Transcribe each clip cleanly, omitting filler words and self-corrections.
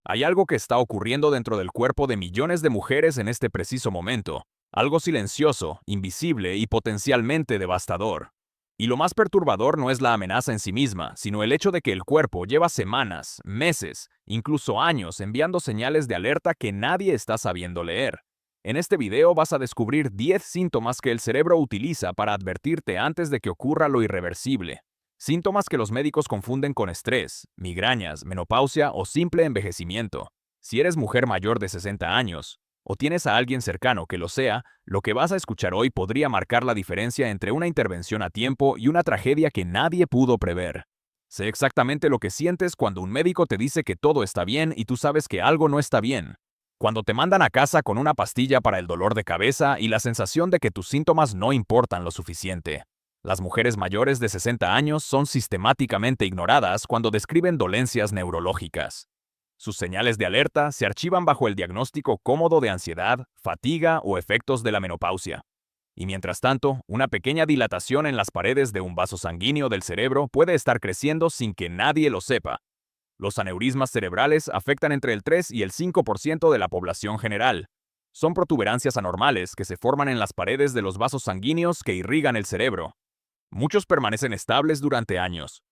Hay algo que está ocurriendo dentro del cuerpo de millones de mujeres en este preciso momento, algo silencioso, invisible y potencialmente devastador. Y lo más perturbador no es la amenaza en sí misma, sino el hecho de que el cuerpo lleva semanas, meses, incluso años enviando señales de alerta que nadie está sabiendo leer. En este video vas a descubrir 10 síntomas que el cerebro utiliza para advertirte antes de que ocurra lo irreversible. Síntomas que los médicos confunden con estrés, migrañas, menopausia o simple envejecimiento. Si eres mujer mayor de 60 años, o tienes a alguien cercano que lo sea, lo que vas a escuchar hoy podría marcar la diferencia entre una intervención a tiempo y una tragedia que nadie pudo prever. Sé exactamente lo que sientes cuando un médico te dice que todo está bien y tú sabes que algo no está bien. Cuando te mandan a casa con una pastilla para el dolor de cabeza y la sensación de que tus síntomas no importan lo suficiente. Las mujeres mayores de 60 años son sistemáticamente ignoradas cuando describen dolencias neurológicas. Sus señales de alerta se archivan bajo el diagnóstico cómodo de ansiedad, fatiga o efectos de la menopausia. Y mientras tanto, una pequeña dilatación en las paredes de un vaso sanguíneo del cerebro puede estar creciendo sin que nadie lo sepa. Los aneurismas cerebrales afectan entre el 3 y el 5% de la población general. Son protuberancias anormales que se forman en las paredes de los vasos sanguíneos que irrigan el cerebro. Muchos permanecen estables durante años,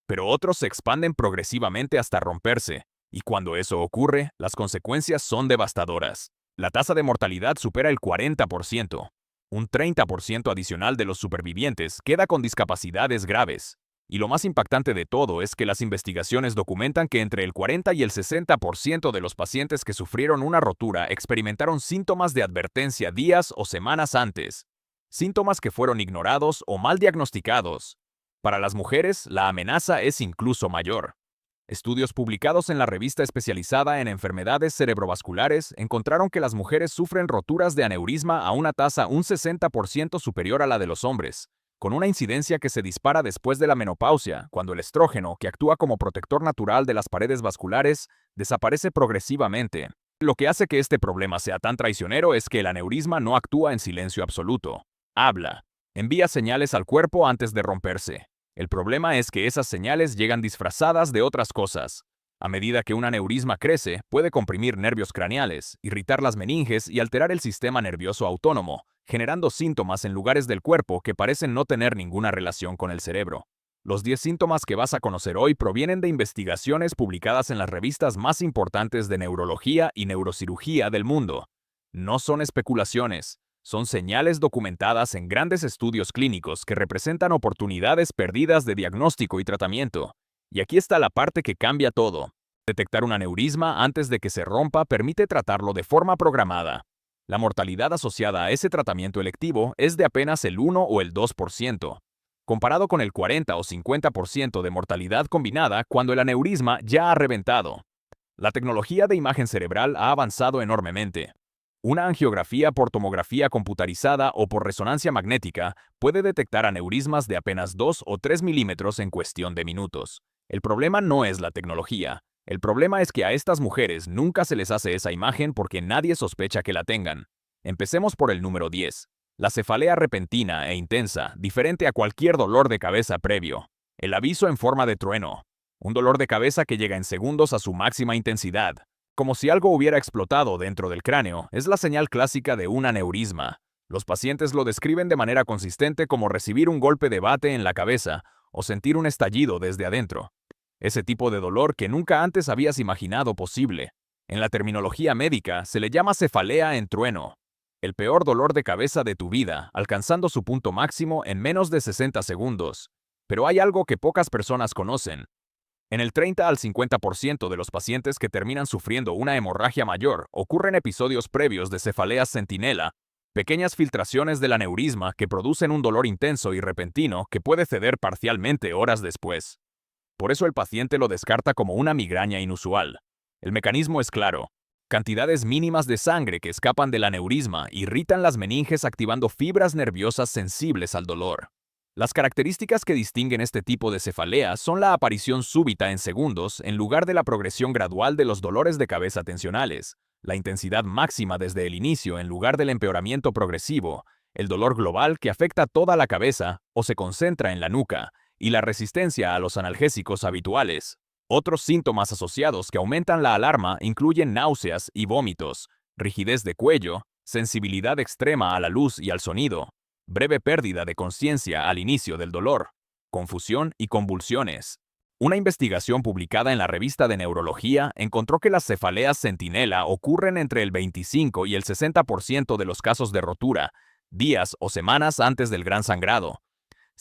pero otros se expanden progresivamente hasta romperse, y cuando eso ocurre, las consecuencias son devastadoras. La tasa de mortalidad supera el 40%. Un 30% adicional de los supervivientes queda con discapacidades graves. Y lo más impactante de todo es que las investigaciones documentan que entre el 40 y el 60% de los pacientes que sufrieron una rotura experimentaron síntomas de advertencia días o semanas antes. Síntomas que fueron ignorados o mal diagnosticados. Para las mujeres, la amenaza es incluso mayor. Estudios publicados en la revista especializada en enfermedades cerebrovasculares encontraron que las mujeres sufren roturas de aneurisma a una tasa un 60% superior a la de los hombres, con una incidencia que se dispara después de la menopausia, cuando el estrógeno, que actúa como protector natural de las paredes vasculares, desaparece progresivamente. Lo que hace que este problema sea tan traicionero es que el aneurisma no actúa en silencio absoluto. Habla. Envía señales al cuerpo antes de romperse. El problema es que esas señales llegan disfrazadas de otras cosas. A medida que un aneurisma crece, puede comprimir nervios craneales, irritar las meninges y alterar el sistema nervioso autónomo, generando síntomas en lugares del cuerpo que parecen no tener ninguna relación con el cerebro. Los 10 síntomas que vas a conocer hoy provienen de investigaciones publicadas en las revistas más importantes de neurología y neurocirugía del mundo. No son especulaciones. Son señales documentadas en grandes estudios clínicos que representan oportunidades perdidas de diagnóstico y tratamiento. Y aquí está la parte que cambia todo. Detectar un aneurisma antes de que se rompa permite tratarlo de forma programada. La mortalidad asociada a ese tratamiento electivo es de apenas el 1 o el 2%, comparado con el 40 o 50% de mortalidad combinada cuando el aneurisma ya ha reventado. La tecnología de imagen cerebral ha avanzado enormemente. Una angiografía por tomografía computarizada o por resonancia magnética puede detectar aneurismas de apenas 2 o 3 milímetros en cuestión de minutos. El problema no es la tecnología. El problema es que a estas mujeres nunca se les hace esa imagen porque nadie sospecha que la tengan. Empecemos por el número 10. La cefalea repentina e intensa, diferente a cualquier dolor de cabeza previo. El aviso en forma de trueno. Un dolor de cabeza que llega en segundos a su máxima intensidad. Como si algo hubiera explotado dentro del cráneo, es la señal clásica de un aneurisma. Los pacientes lo describen de manera consistente como recibir un golpe de bate en la cabeza o sentir un estallido desde adentro. Ese tipo de dolor que nunca antes habías imaginado posible. En la terminología médica se le llama cefalea en trueno. El peor dolor de cabeza de tu vida, alcanzando su punto máximo en menos de 60 segundos. Pero hay algo que pocas personas conocen. En el 30 al 50% de los pacientes que terminan sufriendo una hemorragia mayor, ocurren episodios previos de cefaleas centinela, pequeñas filtraciones del aneurisma que producen un dolor intenso y repentino que puede ceder parcialmente horas después. Por eso el paciente lo descarta como una migraña inusual. El mecanismo es claro. Cantidades mínimas de sangre que escapan del aneurisma irritan las meninges activando fibras nerviosas sensibles al dolor. Las características que distinguen este tipo de cefalea son la aparición súbita en segundos en lugar de la progresión gradual de los dolores de cabeza tensionales, la intensidad máxima desde el inicio en lugar del empeoramiento progresivo, el dolor global que afecta toda la cabeza o se concentra en la nuca, y la resistencia a los analgésicos habituales. Otros síntomas asociados que aumentan la alarma incluyen náuseas y vómitos, rigidez de cuello, sensibilidad extrema a la luz y al sonido, breve pérdida de conciencia al inicio del dolor, confusión y convulsiones. Una investigación publicada en la revista de Neurología encontró que las cefaleas centinela ocurren entre el 25 y el 60% de los casos de rotura, días o semanas antes del gran sangrado.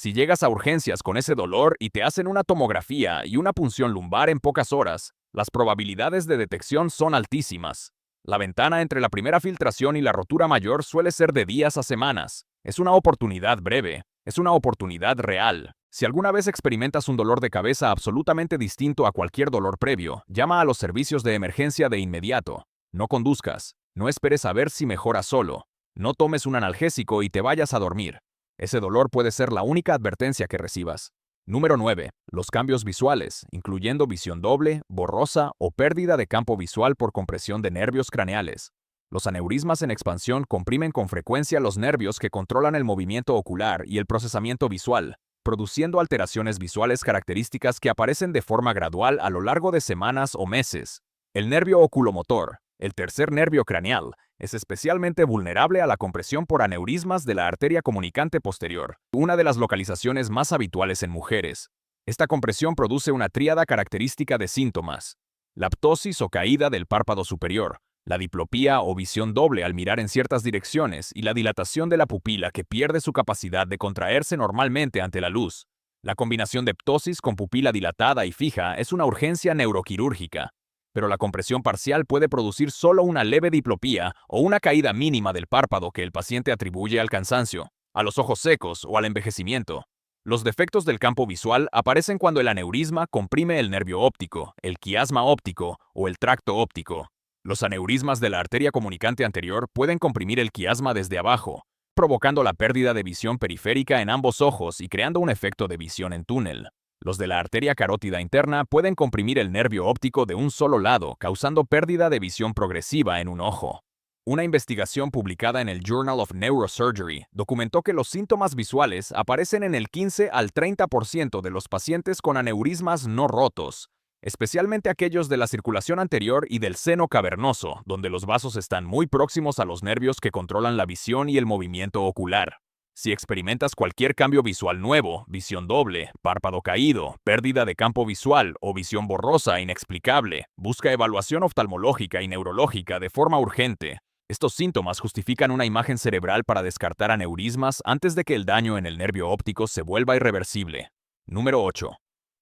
Si llegas a urgencias con ese dolor y te hacen una tomografía y una punción lumbar en pocas horas, las probabilidades de detección son altísimas. La ventana entre la primera filtración y la rotura mayor suele ser de días a semanas. Es una oportunidad breve, es una oportunidad real. Si alguna vez experimentas un dolor de cabeza absolutamente distinto a cualquier dolor previo, llama a los servicios de emergencia de inmediato. No conduzcas, no esperes a ver si mejoras solo. No tomes un analgésico y te vayas a dormir. Ese dolor puede ser la única advertencia que recibas. Número 9. Los cambios visuales, incluyendo visión doble, borrosa o pérdida de campo visual por compresión de nervios craneales. Los aneurismas en expansión comprimen con frecuencia los nervios que controlan el movimiento ocular y el procesamiento visual, produciendo alteraciones visuales características que aparecen de forma gradual a lo largo de semanas o meses. El nervio oculomotor, el tercer nervio craneal, es especialmente vulnerable a la compresión por aneurismas de la arteria comunicante posterior, una de las localizaciones más habituales en mujeres. Esta compresión produce una tríada característica de síntomas: la ptosis o caída del párpado superior, la diplopía o visión doble al mirar en ciertas direcciones y la dilatación de la pupila que pierde su capacidad de contraerse normalmente ante la luz. La combinación de ptosis con pupila dilatada y fija es una urgencia neuroquirúrgica, pero la compresión parcial puede producir solo una leve diplopía o una caída mínima del párpado que el paciente atribuye al cansancio, a los ojos secos o al envejecimiento. Los defectos del campo visual aparecen cuando el aneurisma comprime el nervio óptico, el quiasma óptico o el tracto óptico. Los aneurismas de la arteria comunicante anterior pueden comprimir el quiasma desde abajo, provocando la pérdida de visión periférica en ambos ojos y creando un efecto de visión en túnel. Los de la arteria carótida interna pueden comprimir el nervio óptico de un solo lado, causando pérdida de visión progresiva en un ojo. Una investigación publicada en el Journal of Neurosurgery documentó que los síntomas visuales aparecen en el 15 al 30% de los pacientes con aneurismas no rotos, especialmente aquellos de la circulación anterior y del seno cavernoso, donde los vasos están muy próximos a los nervios que controlan la visión y el movimiento ocular. Si experimentas cualquier cambio visual nuevo, visión doble, párpado caído, pérdida de campo visual o visión borrosa inexplicable, busca evaluación oftalmológica y neurológica de forma urgente. Estos síntomas justifican una imagen cerebral para descartar aneurismas antes de que el daño en el nervio óptico se vuelva irreversible. Número 8.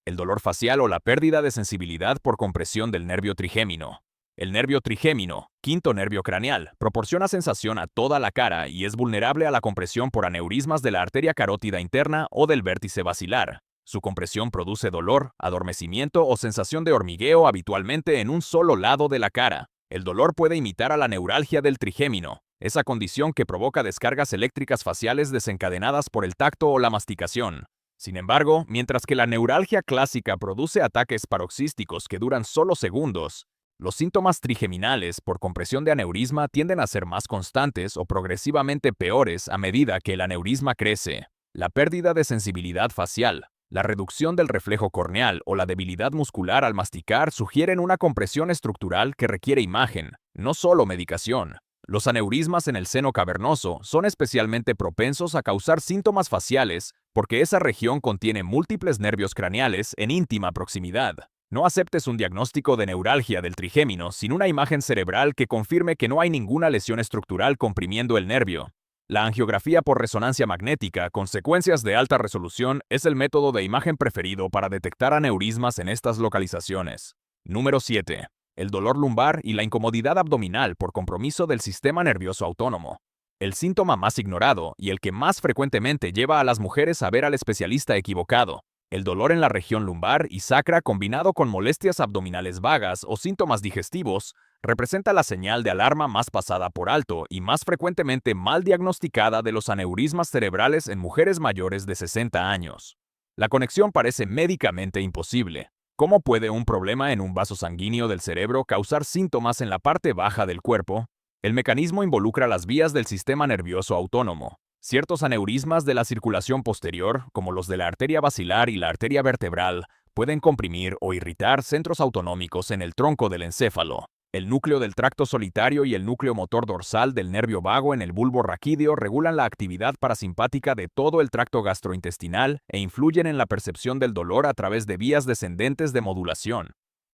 El dolor facial o la pérdida de sensibilidad por compresión del nervio trigémino. El nervio trigémino, quinto nervio craneal, proporciona sensación a toda la cara y es vulnerable a la compresión por aneurismas de la arteria carótida interna o del vértice basilar. Su compresión produce dolor, adormecimiento o sensación de hormigueo habitualmente en un solo lado de la cara. El dolor puede imitar a la neuralgia del trigémino, esa condición que provoca descargas eléctricas faciales desencadenadas por el tacto o la masticación. Sin embargo, mientras que la neuralgia clásica produce ataques paroxísticos que duran solo segundos, los síntomas trigeminales por compresión de aneurisma tienden a ser más constantes o progresivamente peores a medida que el aneurisma crece. La pérdida de sensibilidad facial, la reducción del reflejo corneal o la debilidad muscular al masticar sugieren una compresión estructural que requiere imagen, no solo medicación. Los aneurismas en el seno cavernoso son especialmente propensos a causar síntomas faciales porque esa región contiene múltiples nervios craneales en íntima proximidad. No aceptes un diagnóstico de neuralgia del trigémino sin una imagen cerebral que confirme que no hay ninguna lesión estructural comprimiendo el nervio. La angiografía por resonancia magnética con secuencias de alta resolución es el método de imagen preferido para detectar aneurismas en estas localizaciones. Número 7. El dolor lumbar y la incomodidad abdominal por compromiso del sistema nervioso autónomo. El síntoma más ignorado y el que más frecuentemente lleva a las mujeres a ver al especialista equivocado. El dolor en la región lumbar y sacra combinado con molestias abdominales vagas o síntomas digestivos representa la señal de alarma más pasada por alto y más frecuentemente mal diagnosticada de los aneurismas cerebrales en mujeres mayores de 60 años. La conexión parece médicamente imposible. ¿Cómo puede un problema en un vaso sanguíneo del cerebro causar síntomas en la parte baja del cuerpo? El mecanismo involucra las vías del sistema nervioso autónomo. Ciertos aneurismas de la circulación posterior, como los de la arteria basilar y la arteria vertebral, pueden comprimir o irritar centros autonómicos en el tronco del encéfalo. El núcleo del tracto solitario y el núcleo motor dorsal del nervio vago en el bulbo raquídeo regulan la actividad parasimpática de todo el tracto gastrointestinal e influyen en la percepción del dolor a través de vías descendentes de modulación.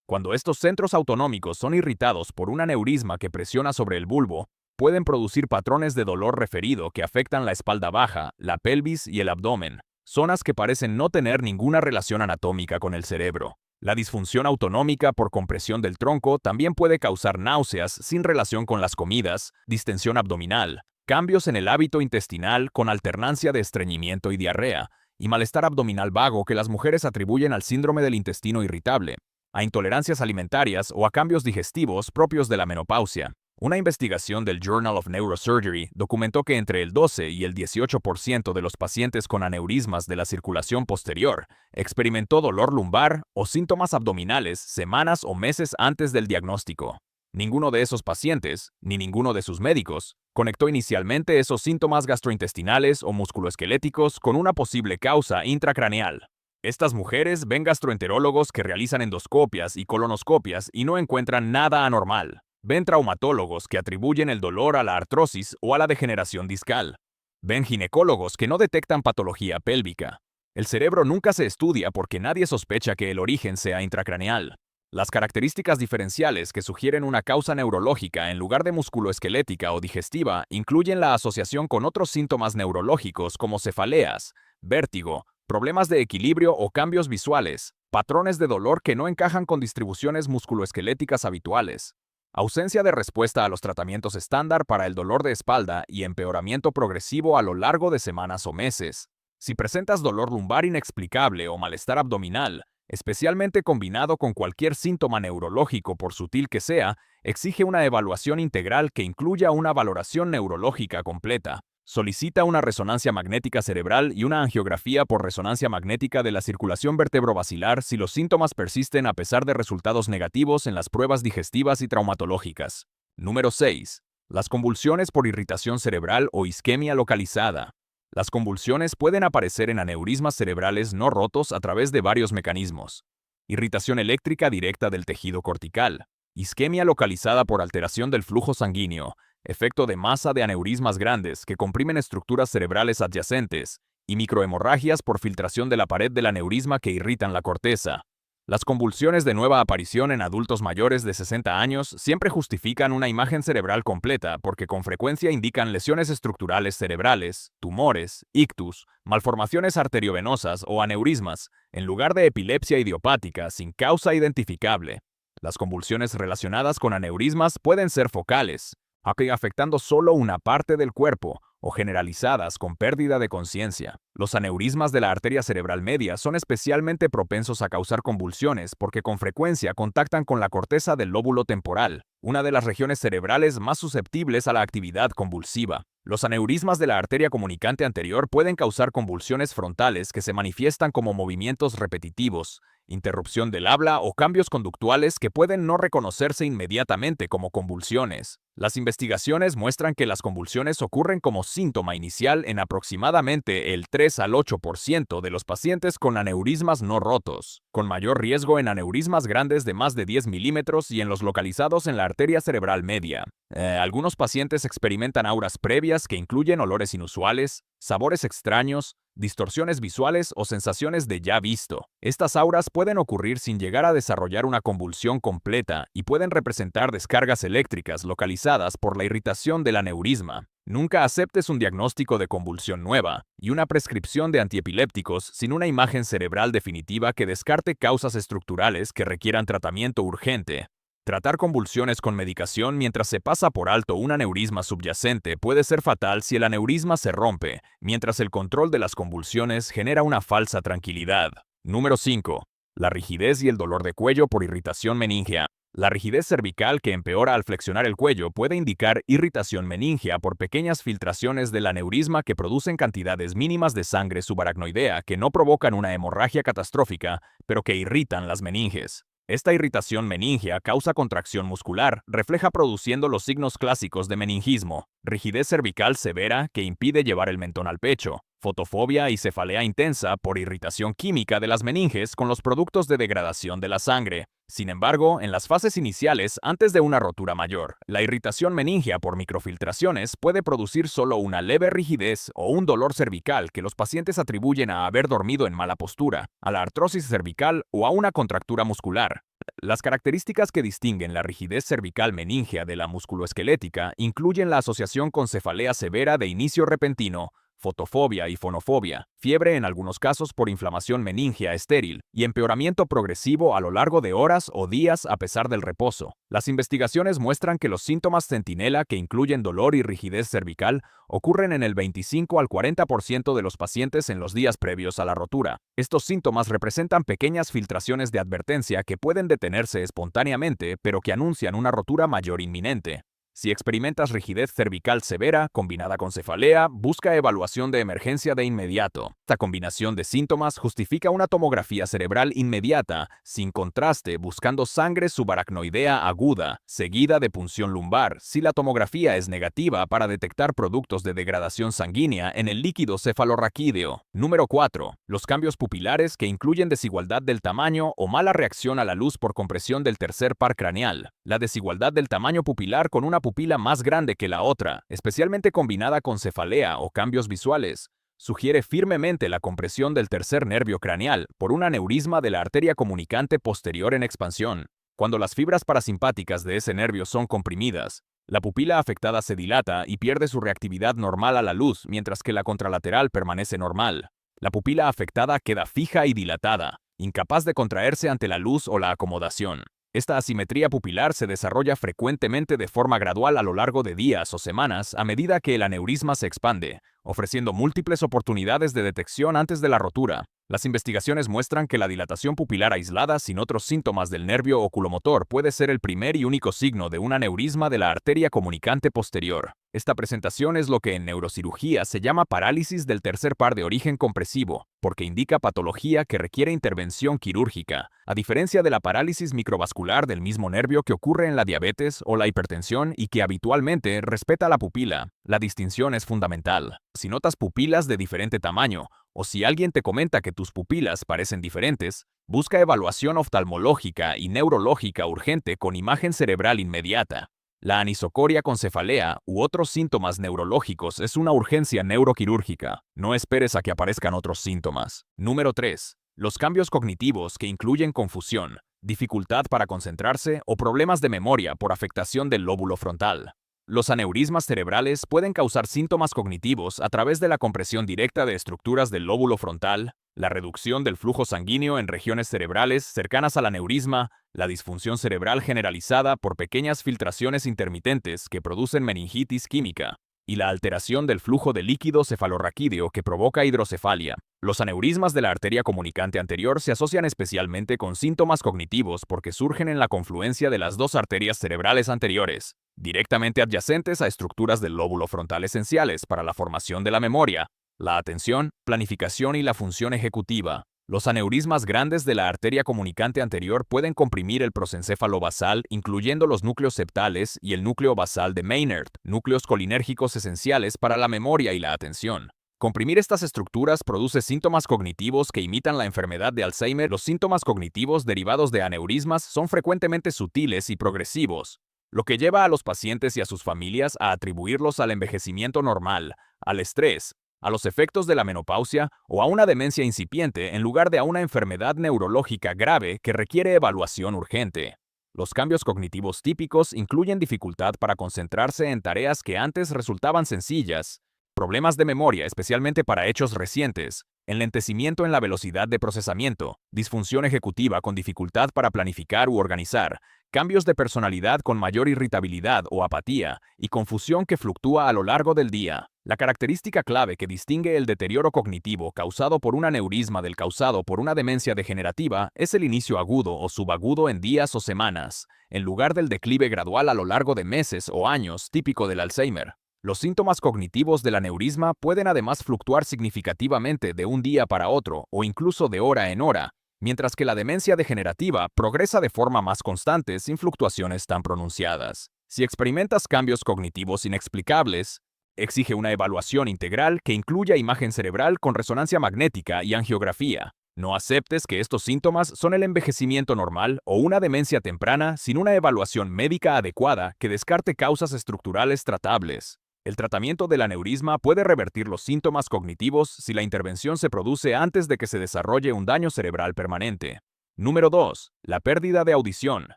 Cuando estos centros autonómicos son irritados por un aneurisma que presiona sobre el bulbo, pueden producir patrones de dolor referido que afectan la espalda baja, la pelvis y el abdomen, zonas que parecen no tener ninguna relación anatómica con el cerebro. La disfunción autonómica por compresión del tronco también puede causar náuseas sin relación con las comidas, distensión abdominal, cambios en el hábito intestinal con alternancia de estreñimiento y diarrea, y malestar abdominal vago que las mujeres atribuyen al síndrome del intestino irritable, a intolerancias alimentarias o a cambios digestivos propios de la menopausia. Una investigación del Journal of Neurosurgery documentó que entre el 12 y el 18% de los pacientes con aneurismas de la circulación posterior experimentó dolor lumbar o síntomas abdominales semanas o meses antes del diagnóstico. Ninguno de esos pacientes, ni ninguno de sus médicos, conectó inicialmente esos síntomas gastrointestinales o musculoesqueléticos con una posible causa intracraneal. Estas mujeres ven gastroenterólogos que realizan endoscopias y colonoscopias y no encuentran nada anormal. Ven traumatólogos que atribuyen el dolor a la artrosis o a la degeneración discal. Ven ginecólogos que no detectan patología pélvica. El cerebro nunca se estudia porque nadie sospecha que el origen sea intracraneal. Las características diferenciales que sugieren una causa neurológica en lugar de musculoesquelética o digestiva incluyen la asociación con otros síntomas neurológicos como cefaleas, vértigo, problemas de equilibrio o cambios visuales, patrones de dolor que no encajan con distribuciones musculoesqueléticas habituales, ausencia de respuesta a los tratamientos estándar para el dolor de espalda y empeoramiento progresivo a lo largo de semanas o meses. Si presentas dolor lumbar inexplicable o malestar abdominal, especialmente combinado con cualquier síntoma neurológico por sutil que sea, exige una evaluación integral que incluya una valoración neurológica completa. Solicita una resonancia magnética cerebral y una angiografía por resonancia magnética de la circulación vertebrovascular si los síntomas persisten a pesar de resultados negativos en las pruebas digestivas y traumatológicas. Número 6. Las convulsiones por irritación cerebral o isquemia localizada. Las convulsiones pueden aparecer en aneurismas cerebrales no rotos a través de varios mecanismos. Irritación eléctrica directa del tejido cortical. Isquemia localizada por alteración del flujo sanguíneo. Efecto de masa de aneurismas grandes que comprimen estructuras cerebrales adyacentes, y microhemorragias por filtración de la pared del aneurisma que irritan la corteza. Las convulsiones de nueva aparición en adultos mayores de 60 años siempre justifican una imagen cerebral completa porque con frecuencia indican lesiones estructurales cerebrales, tumores, ictus, malformaciones arteriovenosas o aneurismas, en lugar de epilepsia idiopática sin causa identificable. Las convulsiones relacionadas con aneurismas pueden ser focales, afectando solo una parte del cuerpo, o generalizadas con pérdida de conciencia. Los aneurismas de la arteria cerebral media son especialmente propensos a causar convulsiones porque con frecuencia contactan con la corteza del lóbulo temporal, una de las regiones cerebrales más susceptibles a la actividad convulsiva. Los aneurismas de la arteria comunicante anterior pueden causar convulsiones frontales que se manifiestan como movimientos repetitivos, interrupción del habla o cambios conductuales que pueden no reconocerse inmediatamente como convulsiones. Las investigaciones muestran que las convulsiones ocurren como síntoma inicial en aproximadamente el 3 al 8% de los pacientes con aneurismas no rotos, con mayor riesgo en aneurismas grandes de más de 10 milímetros y en los localizados en la arteria cerebral media. Algunos pacientes experimentan auras previas que incluyen olores inusuales, sabores extraños, distorsiones visuales o sensaciones de ya visto. Estas auras pueden ocurrir sin llegar a desarrollar una convulsión completa y pueden representar descargas eléctricas localizadas por la irritación del aneurisma. Nunca aceptes un diagnóstico de convulsión nueva y una prescripción de antiepilépticos sin una imagen cerebral definitiva que descarte causas estructurales que requieran tratamiento urgente. Tratar convulsiones con medicación mientras se pasa por alto un aneurisma subyacente puede ser fatal si el aneurisma se rompe, mientras el control de las convulsiones genera una falsa tranquilidad. Número 5. La rigidez y el dolor de cuello por irritación meningea. La rigidez cervical que empeora al flexionar el cuello puede indicar irritación meningea por pequeñas filtraciones del aneurisma que producen cantidades mínimas de sangre subaracnoidea que no provocan una hemorragia catastrófica, pero que irritan las meninges. Esta irritación meningea causa contracción muscular, refleja produciendo los signos clásicos de meningismo, rigidez cervical severa que impide llevar el mentón al pecho, fotofobia y cefalea intensa por irritación química de las meninges con los productos de degradación de la sangre. Sin embargo, en las fases iniciales, antes de una rotura mayor, la irritación meningea por microfiltraciones puede producir solo una leve rigidez o un dolor cervical que los pacientes atribuyen a haber dormido en mala postura, a la artrosis cervical o a una contractura muscular. Las características que distinguen la rigidez cervical meningea de la musculoesquelética incluyen la asociación con cefalea severa de inicio repentino, fotofobia y fonofobia, fiebre en algunos casos por inflamación meningea estéril y empeoramiento progresivo a lo largo de horas o días a pesar del reposo. Las investigaciones muestran que los síntomas centinela, que incluyen dolor y rigidez cervical, ocurren en el 25 al 40% de los pacientes en los días previos a la rotura. Estos síntomas representan pequeñas filtraciones de advertencia que pueden detenerse espontáneamente, pero que anuncian una rotura mayor inminente. Si experimentas rigidez cervical severa combinada con cefalea, busca evaluación de emergencia de inmediato. Esta combinación de síntomas justifica una tomografía cerebral inmediata, sin contraste, buscando sangre subaracnoidea aguda, seguida de punción lumbar, si la tomografía es negativa para detectar productos de degradación sanguínea en el líquido cefalorraquídeo. Número 4. Los cambios pupilares que incluyen desigualdad del tamaño o mala reacción a la luz por compresión del tercer par craneal. La desigualdad del tamaño pupilar con una pupila más grande que la otra, especialmente combinada con cefalea o cambios visuales, sugiere firmemente la compresión del tercer nervio craneal por un aneurisma de la arteria comunicante posterior en expansión. Cuando las fibras parasimpáticas de ese nervio son comprimidas, la pupila afectada se dilata y pierde su reactividad normal a la luz, mientras que la contralateral permanece normal. La pupila afectada queda fija y dilatada, incapaz de contraerse ante la luz o la acomodación. Esta asimetría pupilar se desarrolla frecuentemente de forma gradual a lo largo de días o semanas a medida que el aneurisma se expande, ofreciendo múltiples oportunidades de detección antes de la rotura. Las investigaciones muestran que la dilatación pupilar aislada sin otros síntomas del nervio oculomotor puede ser el primer y único signo de un aneurisma de la arteria comunicante posterior. Esta presentación es lo que en neurocirugía se llama parálisis del tercer par de origen compresivo, porque indica patología que requiere intervención quirúrgica, a diferencia de la parálisis microvascular del mismo nervio que ocurre en la diabetes o la hipertensión y que habitualmente respeta la pupila. La distinción es fundamental. Si notas pupilas de diferente tamaño, o si alguien te comenta que tus pupilas parecen diferentes, busca evaluación oftalmológica y neurológica urgente con imagen cerebral inmediata. La anisocoria con cefalea u otros síntomas neurológicos es una urgencia neuroquirúrgica. No esperes a que aparezcan otros síntomas. Número 3. Los cambios cognitivos que incluyen confusión, dificultad para concentrarse o problemas de memoria por afectación del lóbulo frontal. Los aneurismas cerebrales pueden causar síntomas cognitivos a través de la compresión directa de estructuras del lóbulo frontal, la reducción del flujo sanguíneo en regiones cerebrales cercanas al aneurisma, la disfunción cerebral generalizada por pequeñas filtraciones intermitentes que producen meningitis química, y la alteración del flujo de líquido cefalorraquídeo que provoca hidrocefalia. Los aneurismas de la arteria comunicante anterior se asocian especialmente con síntomas cognitivos porque surgen en la confluencia de las dos arterias cerebrales anteriores, directamente adyacentes a estructuras del lóbulo frontal esenciales para la formación de la memoria, la atención, planificación y la función ejecutiva. Los aneurismas grandes de la arteria comunicante anterior pueden comprimir el prosencéfalo basal, incluyendo los núcleos septales y el núcleo basal de Maynard, núcleos colinérgicos esenciales para la memoria y la atención. Comprimir estas estructuras produce síntomas cognitivos que imitan la enfermedad de Alzheimer. Los síntomas cognitivos derivados de aneurismas son frecuentemente sutiles y progresivos, lo que lleva a los pacientes y a sus familias a atribuirlos al envejecimiento normal, al estrés, a los efectos de la menopausia o a una demencia incipiente en lugar de a una enfermedad neurológica grave que requiere evaluación urgente. Los cambios cognitivos típicos incluyen dificultad para concentrarse en tareas que antes resultaban sencillas, problemas de memoria especialmente para hechos recientes, enlentecimiento en la velocidad de procesamiento, disfunción ejecutiva con dificultad para planificar u organizar, cambios de personalidad con mayor irritabilidad o apatía y confusión que fluctúa a lo largo del día. La característica clave que distingue el deterioro cognitivo causado por un aneurisma del causado por una demencia degenerativa es el inicio agudo o subagudo en días o semanas, en lugar del declive gradual a lo largo de meses o años típico del Alzheimer. Los síntomas cognitivos del aneurisma pueden además fluctuar significativamente de un día para otro o incluso de hora en hora, mientras que la demencia degenerativa progresa de forma más constante sin fluctuaciones tan pronunciadas. Si experimentas cambios cognitivos inexplicables, Exige una evaluación integral que incluya imagen cerebral con resonancia magnética y angiografía. No aceptes que estos síntomas son el envejecimiento normal o una demencia temprana sin una evaluación médica adecuada que descarte causas estructurales tratables. El tratamiento del aneurisma puede revertir los síntomas cognitivos si la intervención se produce antes de que se desarrolle un daño cerebral permanente. Número 2. La pérdida de audición.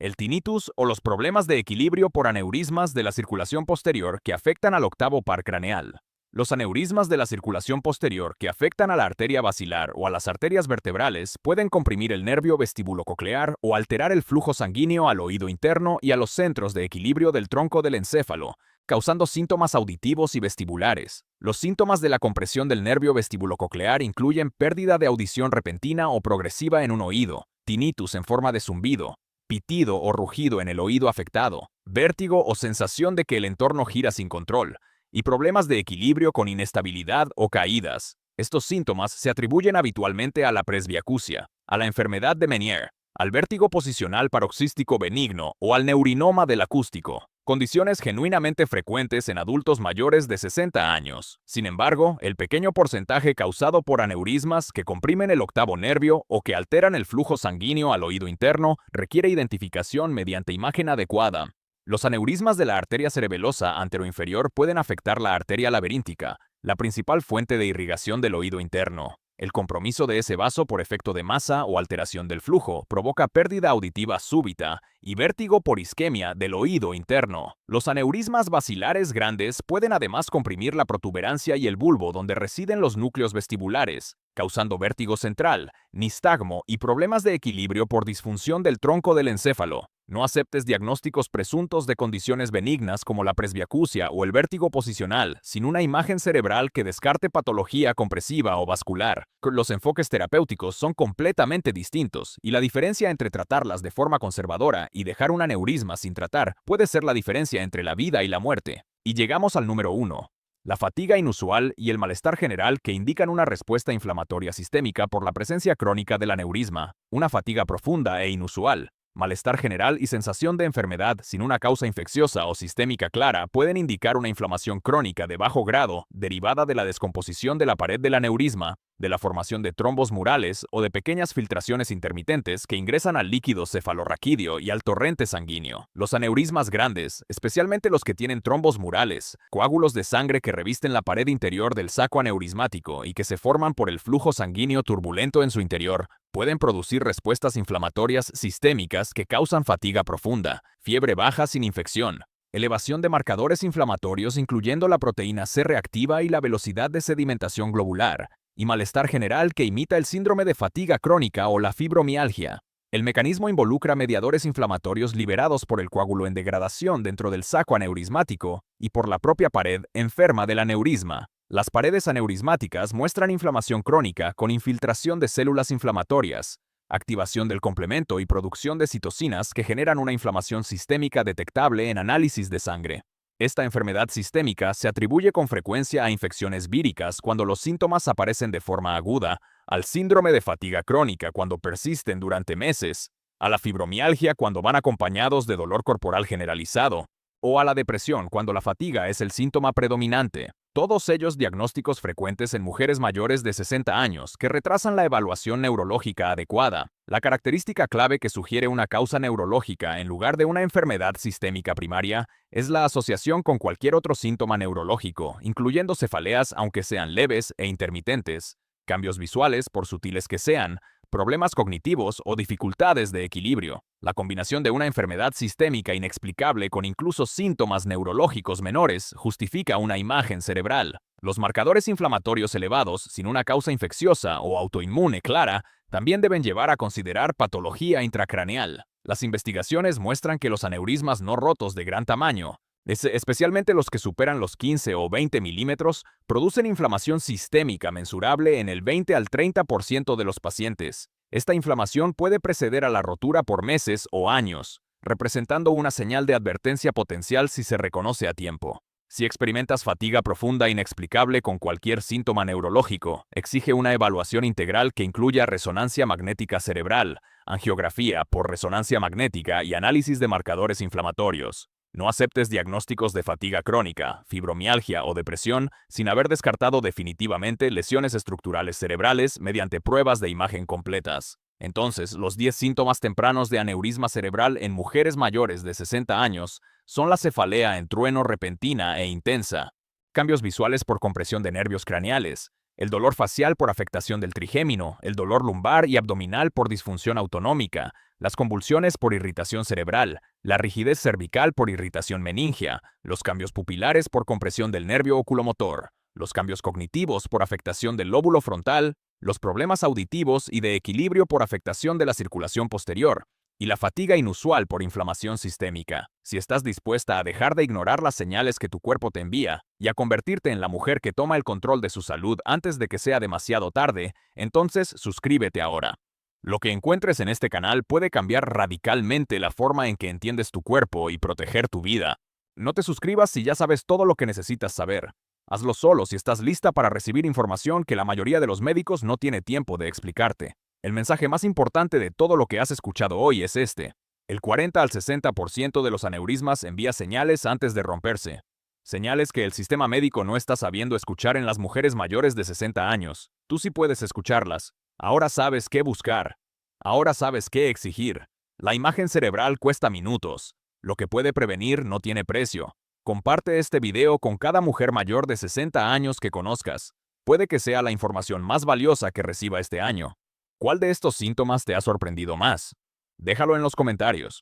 El tinnitus o los problemas de equilibrio por aneurismas de la circulación posterior que afectan al octavo par craneal. Los aneurismas de la circulación posterior que afectan a la arteria basilar o a las arterias vertebrales pueden comprimir el nervio vestibulococlear o alterar el flujo sanguíneo al oído interno y a los centros de equilibrio del tronco del encéfalo, causando síntomas auditivos y vestibulares. Los síntomas de la compresión del nervio vestibulococlear incluyen pérdida de audición repentina o progresiva en un oído, tinnitus en forma de zumbido, pitido o rugido en el oído afectado, vértigo o sensación de que el entorno gira sin control, y problemas de equilibrio con inestabilidad o caídas. Estos síntomas se atribuyen habitualmente a la presbiacusia, a la enfermedad de Meniere, al vértigo posicional paroxístico benigno o al neurinoma del acústico, condiciones genuinamente frecuentes en adultos mayores de 60 años. Sin embargo, el pequeño porcentaje causado por aneurismas que comprimen el octavo nervio o que alteran el flujo sanguíneo al oído interno requiere identificación mediante imagen adecuada. Los aneurismas de la arteria cerebelosa anteroinferior pueden afectar la arteria laberíntica, la principal fuente de irrigación del oído interno. El compromiso de ese vaso por efecto de masa o alteración del flujo provoca pérdida auditiva súbita y vértigo por isquemia del oído interno. Los aneurismas basilares grandes pueden además comprimir la protuberancia y el bulbo donde residen los núcleos vestibulares, causando vértigo central, nistagmo y problemas de equilibrio por disfunción del tronco del encéfalo. No aceptes diagnósticos presuntos de condiciones benignas como la presbiacusia o el vértigo posicional sin una imagen cerebral que descarte patología compresiva o vascular. Los enfoques terapéuticos son completamente distintos y la diferencia entre tratarlas de forma conservadora y dejar un aneurisma sin tratar puede ser la diferencia entre la vida y la muerte. Y llegamos al número 1. La fatiga inusual y el malestar general que indican una respuesta inflamatoria sistémica por la presencia crónica del aneurisma, una fatiga profunda e inusual. Malestar general y sensación de enfermedad sin una causa infecciosa o sistémica clara pueden indicar una inflamación crónica de bajo grado derivada de la descomposición de la pared del aneurisma, de la formación de trombos murales o de pequeñas filtraciones intermitentes que ingresan al líquido cefalorraquídeo y al torrente sanguíneo. Los aneurismas grandes, especialmente los que tienen trombos murales, coágulos de sangre que revisten la pared interior del saco aneurismático y que se forman por el flujo sanguíneo turbulento en su interior, pueden producir respuestas inflamatorias sistémicas que causan fatiga profunda, fiebre baja sin infección, elevación de marcadores inflamatorios incluyendo la proteína C reactiva y la velocidad de sedimentación globular, y malestar general que imita el síndrome de fatiga crónica o la fibromialgia. El mecanismo involucra mediadores inflamatorios liberados por el coágulo en degradación dentro del saco aneurismático y por la propia pared enferma del aneurisma. Las paredes aneurismáticas muestran inflamación crónica con infiltración de células inflamatorias, activación del complemento y producción de citocinas que generan una inflamación sistémica detectable en análisis de sangre. Esta enfermedad sistémica se atribuye con frecuencia a infecciones víricas cuando los síntomas aparecen de forma aguda, al síndrome de fatiga crónica cuando persisten durante meses, a la fibromialgia cuando van acompañados de dolor corporal generalizado, o a la depresión cuando la fatiga es el síntoma predominante. Todos ellos diagnósticos frecuentes en mujeres mayores de 60 años que retrasan la evaluación neurológica adecuada. La característica clave que sugiere una causa neurológica en lugar de una enfermedad sistémica primaria es la asociación con cualquier otro síntoma neurológico, incluyendo cefaleas aunque sean leves e intermitentes, cambios visuales por sutiles que sean, problemas cognitivos o dificultades de equilibrio. La combinación de una enfermedad sistémica inexplicable con incluso síntomas neurológicos menores justifica una imagen cerebral. Los marcadores inflamatorios elevados sin una causa infecciosa o autoinmune clara también deben llevar a considerar patología intracraneal. Las investigaciones muestran que los aneurismas no rotos de gran tamaño, especialmente los que superan los 15 o 20 milímetros, producen inflamación sistémica mensurable en el 20 al 30% de los pacientes. Esta inflamación puede preceder a la rotura por meses o años, representando una señal de advertencia potencial si se reconoce a tiempo. Si experimentas fatiga profunda inexplicable con cualquier síntoma neurológico, exige una evaluación integral que incluya resonancia magnética cerebral, angiografía por resonancia magnética y análisis de marcadores inflamatorios. No aceptes diagnósticos de fatiga crónica, fibromialgia o depresión sin haber descartado definitivamente lesiones estructurales cerebrales mediante pruebas de imagen completas. Entonces, los 10 síntomas tempranos de aneurisma cerebral en mujeres mayores de 60 años son la cefalea en trueno repentina e intensa, cambios visuales por compresión de nervios craneales, el dolor facial por afectación del trigémino, el dolor lumbar y abdominal por disfunción autonómica, las convulsiones por irritación cerebral, la rigidez cervical por irritación meningia, los cambios pupilares por compresión del nervio oculomotor, los cambios cognitivos por afectación del lóbulo frontal, los problemas auditivos y de equilibrio por afectación de la circulación posterior, y la fatiga inusual por inflamación sistémica. Si estás dispuesta a dejar de ignorar las señales que tu cuerpo te envía y a convertirte en la mujer que toma el control de su salud antes de que sea demasiado tarde, entonces suscríbete ahora. Lo que encuentres en este canal puede cambiar radicalmente la forma en que entiendes tu cuerpo y proteger tu vida. No te suscribas si ya sabes todo lo que necesitas saber. Hazlo solo si estás lista para recibir información que la mayoría de los médicos no tiene tiempo de explicarte. El mensaje más importante de todo lo que has escuchado hoy es este. El 40 al 60% de los aneurismas envía señales antes de romperse. Señales que el sistema médico no está sabiendo escuchar en las mujeres mayores de 60 años. Tú sí puedes escucharlas. Ahora sabes qué buscar. Ahora sabes qué exigir. La imagen cerebral cuesta minutos. Lo que puede prevenir no tiene precio. Comparte este video con cada mujer mayor de 60 años que conozcas. Puede que sea la información más valiosa que reciba este año. ¿Cuál de estos síntomas te ha sorprendido más? Déjalo en los comentarios.